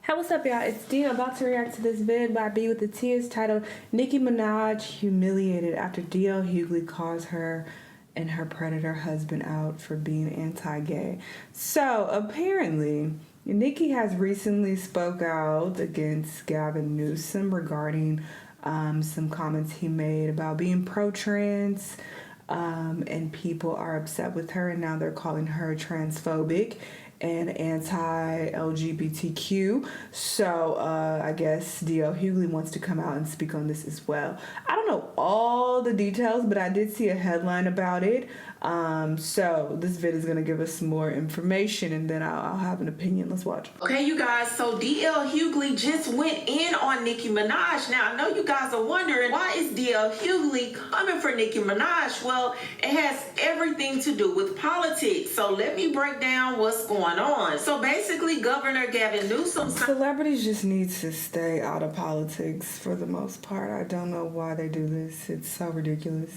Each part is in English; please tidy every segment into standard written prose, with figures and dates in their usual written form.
Hey, what's up, y'all? It's Dee. I'm about to react to this vid by B with the T. It's titled Nicki Minaj Humiliated After Hughley calls her and her predator husband out for being anti-gay. So apparently, Nicki has recently spoke out against Gavin Newsom regarding some comments he made about being pro-trans, and people are upset with her, and now they're calling her transphobic and anti-LGBTQ. So I guess D.L. Hughley wants to come out and speak on this as well. I don't know all the details, but I did see a headline about it. So this vid is going to give us some more information, and then I'll have an opinion. Let's watch. Okay, you guys, so D.L. Hughley just went in on Nicki Minaj. Now, I know you guys are wondering, why is D.L. Hughley coming for Nicki Minaj? Well, it has everything to do with politics. So let me break down what's going on. So basically, Governor Gavin Newsom... Celebrities just need to stay out of politics for the most part. I don't know why they do this. It's so ridiculous.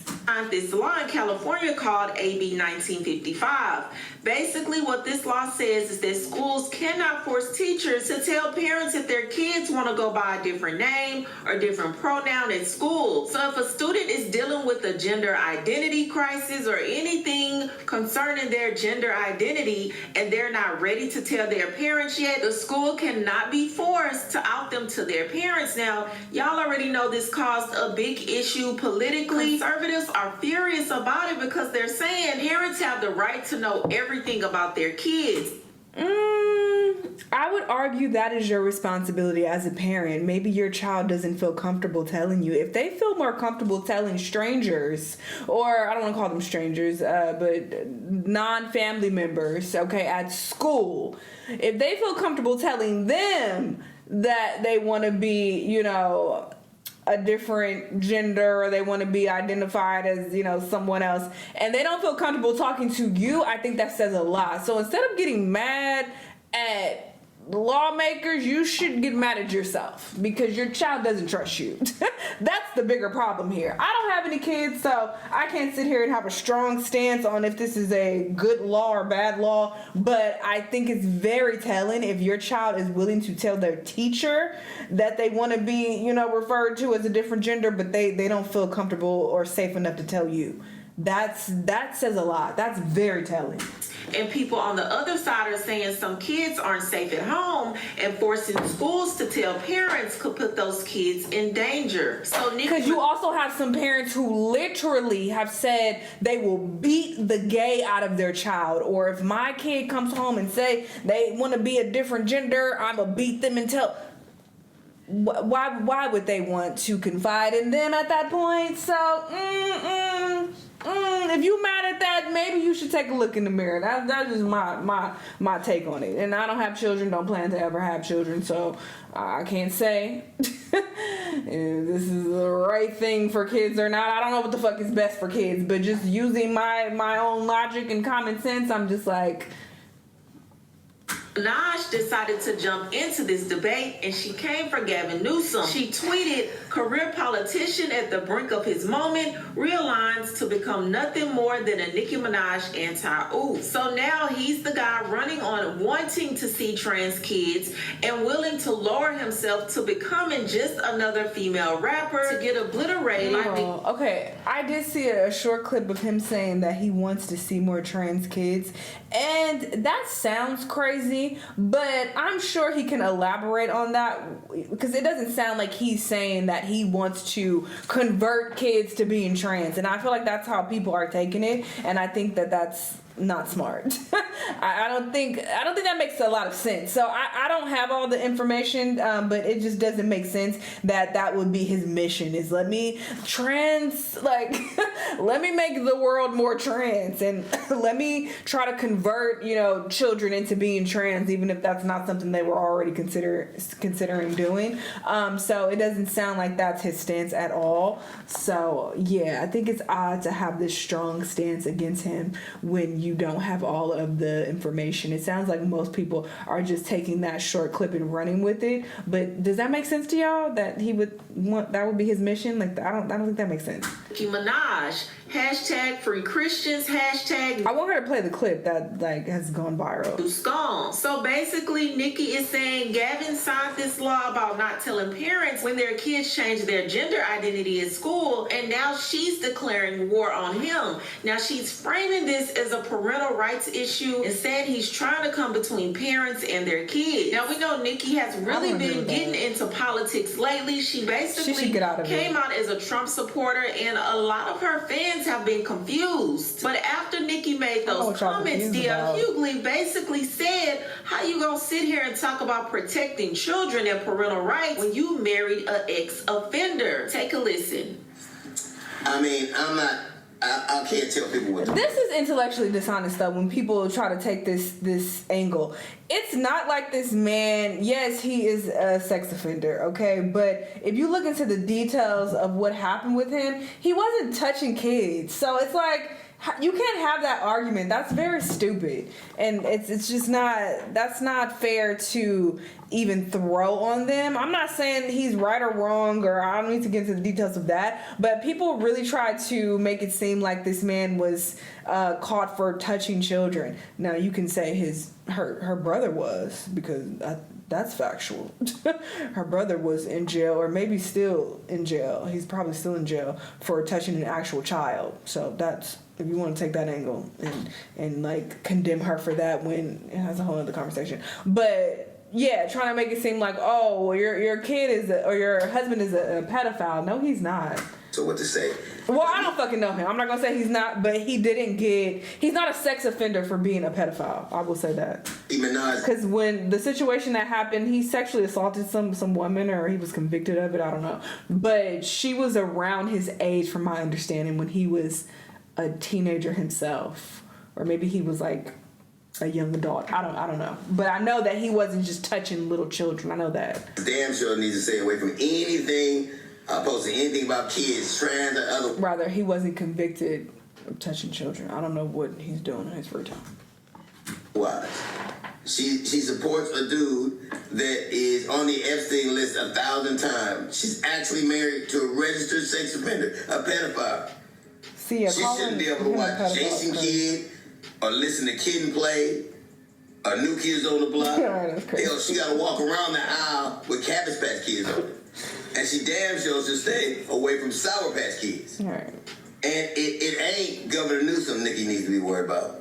This law in California called AB 1955. Basically, what this law says is that schools cannot force teachers to tell parents if their kids want to go by a different name or different pronoun at school. So if a student is dealing with a gender identity crisis or anything concerning their gender identity and they're not ready to tell their parents yet, the school cannot be forced to out them to their parents. Now, y'all already know this caused a big issue politically. Conservatives are furious about it because they're saying parents have the right to know everything about their kids. I would argue that is your responsibility as a parent. Maybe your child doesn't feel comfortable telling you. If they feel more comfortable telling strangers, or I don't want to call them strangers, but non-family members, okay, at school, if they feel comfortable telling them that they want to be, you know, a different gender, or they want to be identified as, you know, someone else, and they don't feel comfortable talking to you, I think that says a lot. So instead of getting mad at lawmakers, you should get mad at yourself because your child doesn't trust you. That's the bigger problem here. I don't have any kids, so I can't sit here and have a strong stance on if this is a good law or bad law, but I think it's very telling if your child is willing to tell their teacher that they want to be, you know, referred to as a different gender, but they don't feel comfortable or safe enough to tell you. That says a lot. That's very telling. And people on the other side are saying some kids aren't safe at home, and forcing schools to tell parents could put those kids in danger. So because you also have some parents who literally have said they will beat the gay out of their child, or if my kid comes home and say they want to be a different gender, I'm gonna beat them and tell. Why would they want to confide in them at that point? So if you mad at that, maybe you should take a look in the mirror. That's just my take on it. And I don't have children, don't plan to ever have children, so I can't say if this is the right thing for kids or not. I don't know what the fuck is best for kids, but just using my own logic and common sense, I'm just like, Minaj decided to jump into this debate, and she came for Gavin Newsom. She tweeted, "Career politician at the brink of his moment, realigns to become nothing more than a Nicki Minaj anti-ooh." So now he's the guy running on wanting to see trans kids and willing to lower himself to becoming just another female rapper to get obliterated. Okay, I did see a short clip of him saying that he wants to see more trans kids, and that sounds crazy, but I'm sure he can elaborate on that, because it doesn't sound like he's saying that he wants to convert kids to being trans, and I feel like that's how people are taking it, and I think that that's not smart. I don't think that makes a lot of sense. So I don't have all the information, but it just doesn't make sense that would be his mission, is let me let me make the world more trans, and let me try to convert, you know, children into being trans, even if that's not something they were already considering doing. So it doesn't sound like that's his stance at all. So yeah, I think it's odd to have this strong stance against him when you don't have all of the information. It sounds like most people are just taking that short clip and running with it. But does that make sense to y'all, that he would want, that would be his mission? Like, I don't think that makes sense. Nicki Minaj. Hashtag free Christians, hashtag I want her to play the clip that like has gone viral. Scone. So basically, Nicki is saying Gavin signed this law about not telling parents when their kids change their gender identity at school, and now she's declaring war on him. Now she's framing this as a parental rights issue and said he's trying to come between parents and their kids. Now we know Nicki has really been getting into politics lately. She basically came out as a Trump supporter, and a lot of her fans have been confused. But after Nicki made those comments, Hugley basically said, how you gonna sit here and talk about protecting children and parental rights when you married an ex-offender? Take a listen. I mean, I can't tell people what to do. This is intellectually dishonest though when people try to take this angle. It's not like this man, yes, he is a sex offender, okay? But if you look into the details of what happened with him, he wasn't touching kids. So it's like, you can't have that argument. That's very stupid. And it's just not, that's not fair to even throw on them. I'm not saying he's right or wrong, or I don't need to get into the details of that, but people really try to make it seem like this man was caught for touching children. Now you can say her brother was, because that's factual. Her brother was in jail, or maybe still in jail. He's probably still in jail for touching an actual child. So that's, if you want to take that angle and like condemn her for that, when it has a whole other conversation. But yeah, trying to make it seem like, oh, well, your kid is or your husband is a pedophile. No, he's not. So what to say? Well, I don't fucking know him. I'm not gonna say he's not, but he's not a sex offender for being a pedophile. I will say that. Because when the situation that happened, he sexually assaulted some woman, or he was convicted of it. I don't know, but she was around his age, from my understanding, when he was a teenager himself, or maybe he was like a young adult. I don't know, but I know that he wasn't just touching little children. I know that. Damn sure needs to stay away from anything posting anything about kids, trans, or other. Rather, he wasn't convicted of touching children. I don't know what he's doing in his free time. Why? She supports a dude that is on the Epstein list 1,000 times. She's actually married to a registered sex offender, a pedophile. See, she shouldn't be able to watch Jason Kidd or listen to Kid and Play or New Kids on the Block. Hell, she got to walk around the aisle with Cabbage Patch Kids on it. And she damn sure should stay away from Sour Patch Kids. Right. And it ain't Governor Newsom Nicki needs to be worried about.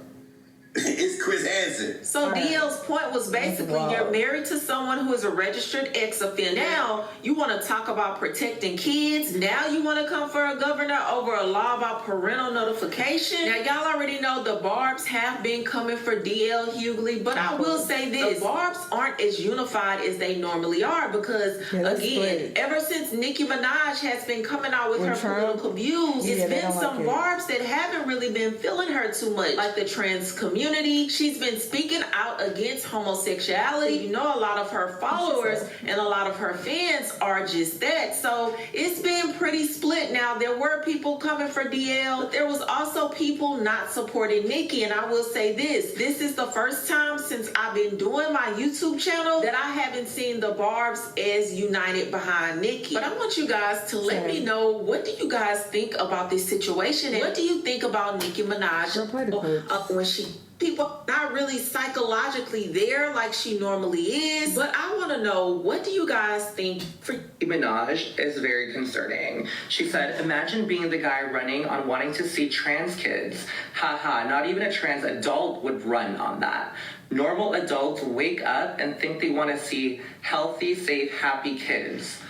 It's Chris Hansen. So DL's point was basically, you're married to someone who is a registered ex-offender. Now you want to talk about protecting kids. Now you want to come for a governor over a law about parental notification. Now y'all already know the barbs have been coming for DL Hugley, but I will say this: the barbs aren't as unified as they normally are, because again, ever since Nicki Minaj has been coming out with her political views, it's been some barbs that haven't really been feeling her too much, like the trans community. She's been speaking out against homosexuality. You know, a lot of her followers and a lot of her fans are just that. So it's been pretty split. Now, there were people coming for DL, but there was also people not supporting Nicki. And I will say this is the first time since I've been doing my YouTube channel that I haven't seen the barbs as united behind Nicki. But I want you guys to let me know, what do you guys think about this situation? And what do you think about Nicki Minaj when people not really psychologically there like she normally is? But I want to know, what do you guys think? For Nicki Minaj is very concerning. She said, imagine being the guy running on wanting to see trans kids. Haha, not even a trans adult would run on that. Normal adults wake up and think they want to see healthy, safe, happy kids.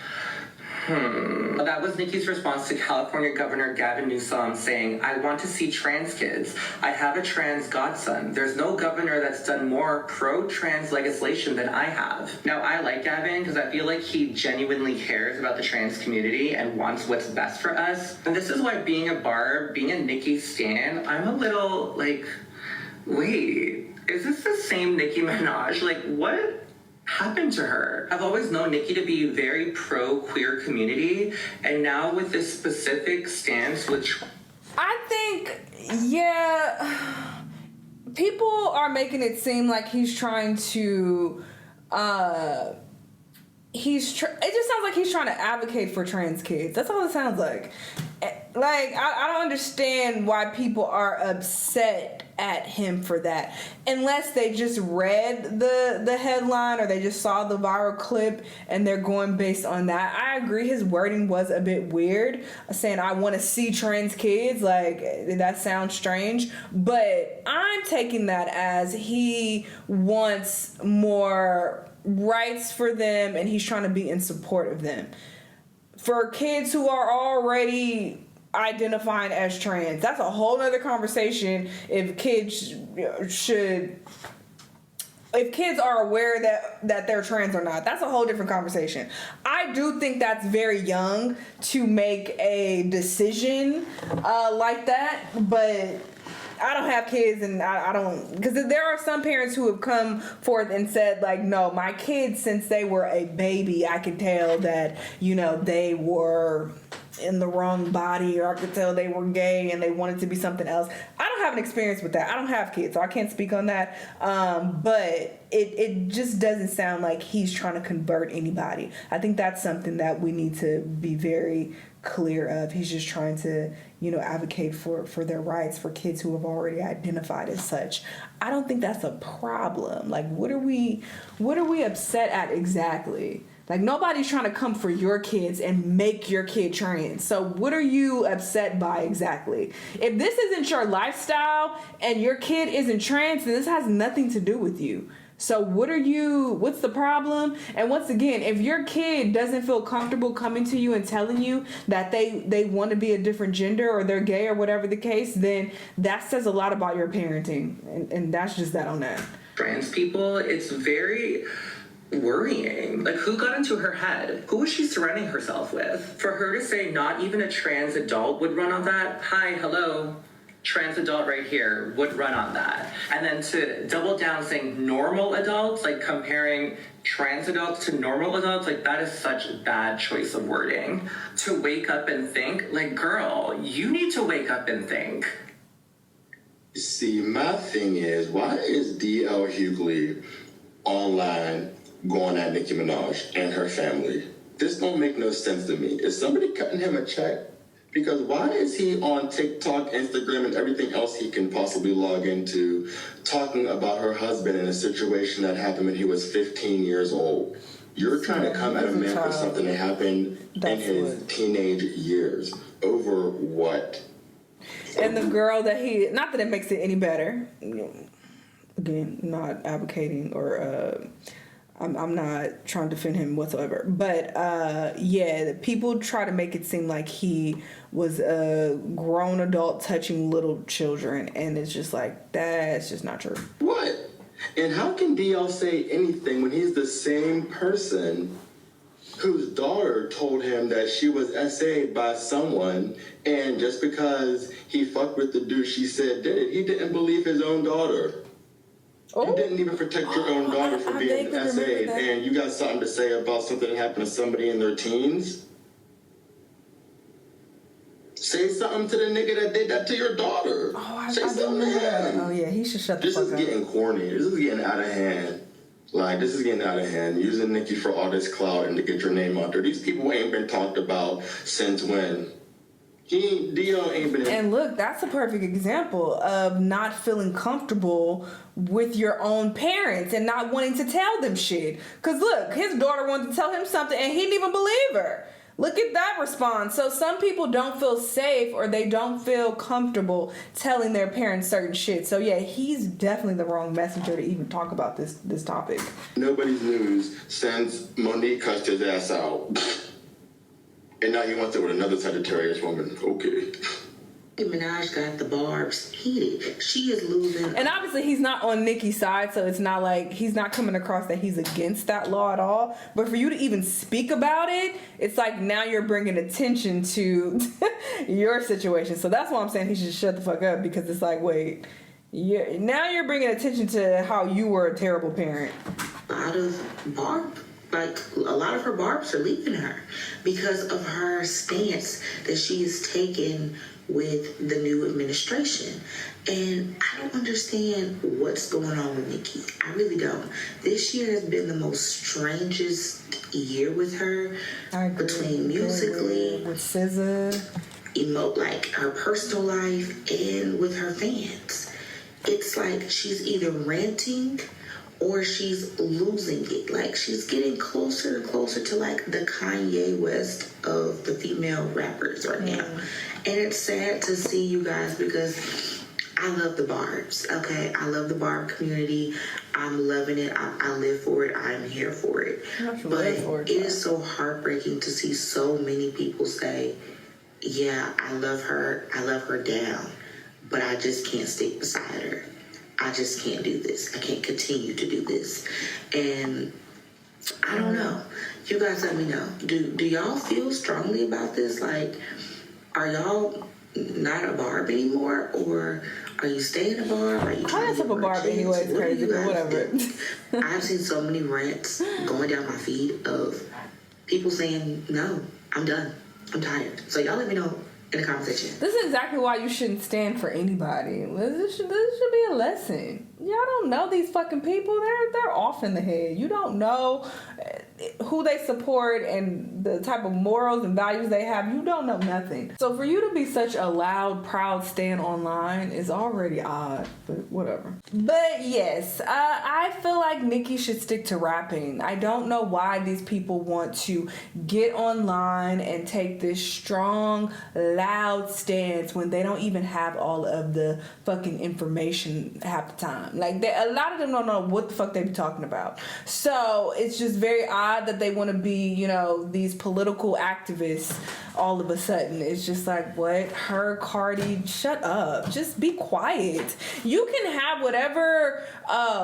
That was Nicki's response to California Governor Gavin Newsom saying, I want to see trans kids. I have a trans godson. There's no governor that's done more pro-trans legislation than I have. Now, I like Gavin because I feel like he genuinely cares about the trans community and wants what's best for us. And this is why being a barb, being a Nicki stan, I'm a little like, wait, is this the same Nicki Minaj? Like, what happened to her? I've always known Nicki to be very pro-queer community, and now with this specific stance, which I think, people are making it seem like he's trying to it just sounds like he's trying to advocate for trans kids. That's all it sounds like. Like, I don't understand why people are upset at him for that, unless they just read the headline or they just saw the viral clip and they're going based on that. I agree his wording was a bit weird, saying I want to see trans kids. Like, that sounds strange, but I'm taking that as he wants more rights for them and he's trying to be in support of them. For kids who are already identifying as trans, that's a whole other conversation. If kids are aware that they're trans or not, that's a whole different conversation. I do think that's very young to make a decision like that, but I don't have kids, and I don't, because there are some parents who have come forth and said, like, no, my kids, since they were a baby, I could tell that, they were in the wrong body, or I could tell they were gay and they wanted to be something else. I don't have an experience with that. I don't have kids, so I can't speak on that. But it just doesn't sound like he's trying to convert anybody. I think that's something that we need to be very clear of. He's just trying to, advocate for their rights for kids who have already identified as such. I don't think that's a problem. Like, what are we upset at exactly? Like, nobody's trying to come for your kids and make your kid trans. So what are you upset by exactly? If this isn't your lifestyle and your kid isn't trans, then this has nothing to do with you. So what's the problem? And once again, if your kid doesn't feel comfortable coming to you and telling you that they want to be a different gender or they're gay or whatever the case, then that says a lot about your parenting. And that's just that on that. Trans people, it's very worrying. Like, who got into her head? Who was she surrounding herself with? For her to say not even a trans adult would run on that, hi, hello, trans adult right here, would run on that. And then to double down saying normal adults, like comparing trans adults to normal adults, like that is such a bad choice of wording. To wake up and think, like, girl, you need to wake up and think. See, my thing is, why is DL Hughley online going at Nicki Minaj and her family? This don't make no sense to me. Is somebody cutting him a check? Because why is he on TikTok, Instagram, and everything else he can possibly log into talking about her husband in a situation that happened when he was 15 years old? You're trying to come at a man for something that happened in his teenage years. Over what? And the girl that not that it makes it any better. Again, not advocating or I'm not trying to defend him whatsoever. But people try to make it seem like he was a grown adult touching little children, and it's just like, that's just not true. What? And how can DL say anything when he's the same person whose daughter told him that she was SA'd by someone, and just because he fucked with the dude she said did it, he didn't believe his own daughter. You didn't even protect your own daughter from being SA'd, and you got something to say about something that happened to somebody in their teens? Say something to the nigga that did that to your daughter. Say something to him. Oh, yeah, he should shut the fuck up. This is getting corny. This is getting out of hand. Like, this is getting out of hand. Using Nicki for all this clout and to get your name out there. These people ain't been talked about since when? DL ain't been... And look, that's a perfect example of not feeling comfortable with your own parents and not wanting to tell them shit. Because look, his daughter wanted to tell him something and he didn't even believe her. Look at that response. So some people don't feel safe or they don't feel comfortable telling their parents certain shit. So yeah, he's definitely the wrong messenger to even talk about this topic. Nobody's news since Monique cussed his ass out. And now he wants it with another Sagittarius woman. Okay. Nicki Minaj got the barbs heated. She is losing. And obviously he's not on Nicki's side, so it's not like he's not coming across that he's against that law at all. But for you to even speak about it, it's like now you're bringing attention to your situation. So that's why I'm saying he should shut the fuck up, because it's like, wait, now you're bringing attention to how you were a terrible parent. A lot of barb. Like, a lot of her barbs are leaving her because of her stance that she is taking with the new administration. And I don't understand what's going on with Nicki. I really don't. This year has been the most strangest year with her. I agree. Between musically, with SZA, like her personal life, and with her fans. It's like she's either ranting or she's losing it. Like, she's getting closer and closer to like the Kanye West of the female rappers right now. And it's sad to see, you guys, because I love the Barbs, okay? I love the Barb community. I'm loving it. I live for it. I'm here for it. But it is so heartbreaking to see so many people say, yeah, I love her down, but I just can't stick beside her. I just can't do this. I can't continue to do this. And I don't know. You guys let me know. Do y'all feel strongly about this? Like, are y'all not a Barb anymore? Or are you staying a Barb? Are you trying to a Barb anyway? It's crazy, but whatever. I've seen so many rants going down my feed of people saying, no, I'm done. I'm tired. So y'all let me know in the conversation. This is exactly why you shouldn't stand for anybody. This should be a lesson. Y'all don't know these fucking people. They're off in the head. You don't know who they support and the type of morals and values they have. You don't know nothing. So for you to be such a loud, proud stan online is already odd, but whatever. But yes, I feel like Nicki should stick to rapping. I don't know why these people want to get online and take this strong, loud stance when they don't even have all of the fucking information half the time. Like, a lot of them don't know what the fuck they be talking about. So it's just very odd that they want to be, these political activists all of a sudden. It's just like, what? Cardi, shut up. Just be quiet. You can have whatever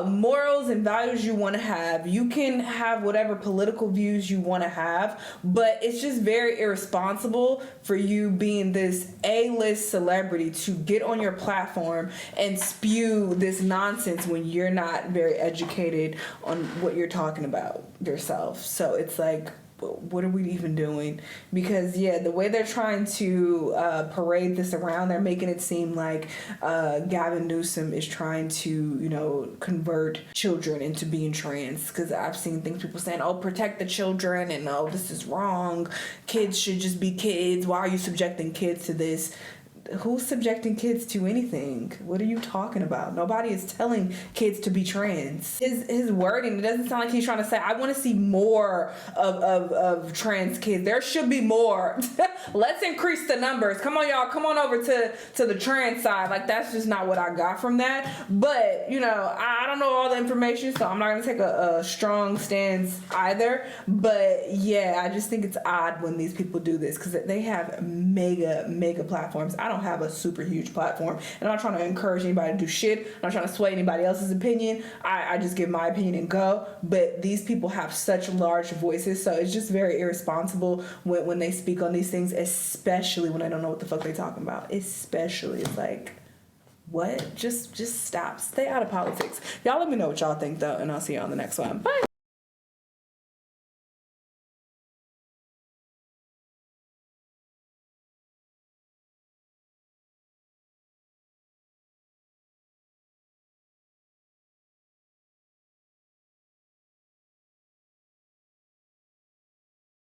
morals and values you want to have. You can have whatever political views you want to have. But it's just very irresponsible for you, being this A-list celebrity, to get on your platform and spew this nonsense when you're not very educated on what you're talking about yourself. So it's like, what are we even doing? Because the way they're trying to parade this around, they're making it seem like Gavin Newsom is trying to convert children into being trans. Because I've seen people saying, oh, protect the children, and oh, this is wrong, kids should just be kids, why are you subjecting kids to this? Who's subjecting kids to anything? What are you talking about? Nobody is telling kids to be trans. His wording, it doesn't sound like he's trying to say, I want to see more of trans kids. There should be more. Let's increase the numbers. Come on, y'all. Come on over to the trans side. Like, that's just not what I got from that. But, I don't know all the information, so I'm not going to take a strong stance either. But, I just think it's odd when these people do this, because they have mega platforms. I don't have a super huge platform, and I'm not trying to encourage anybody to do shit. I'm not trying to sway anybody else's opinion. I just give my opinion and go. But these people have such large voices, so it's just very irresponsible when they speak on these things, especially when I don't know what the fuck they're talking about. Especially, it's like, what? Just stop. Stay out of politics. Y'all let me know what y'all think, though, and I'll see you on the next one. Bye.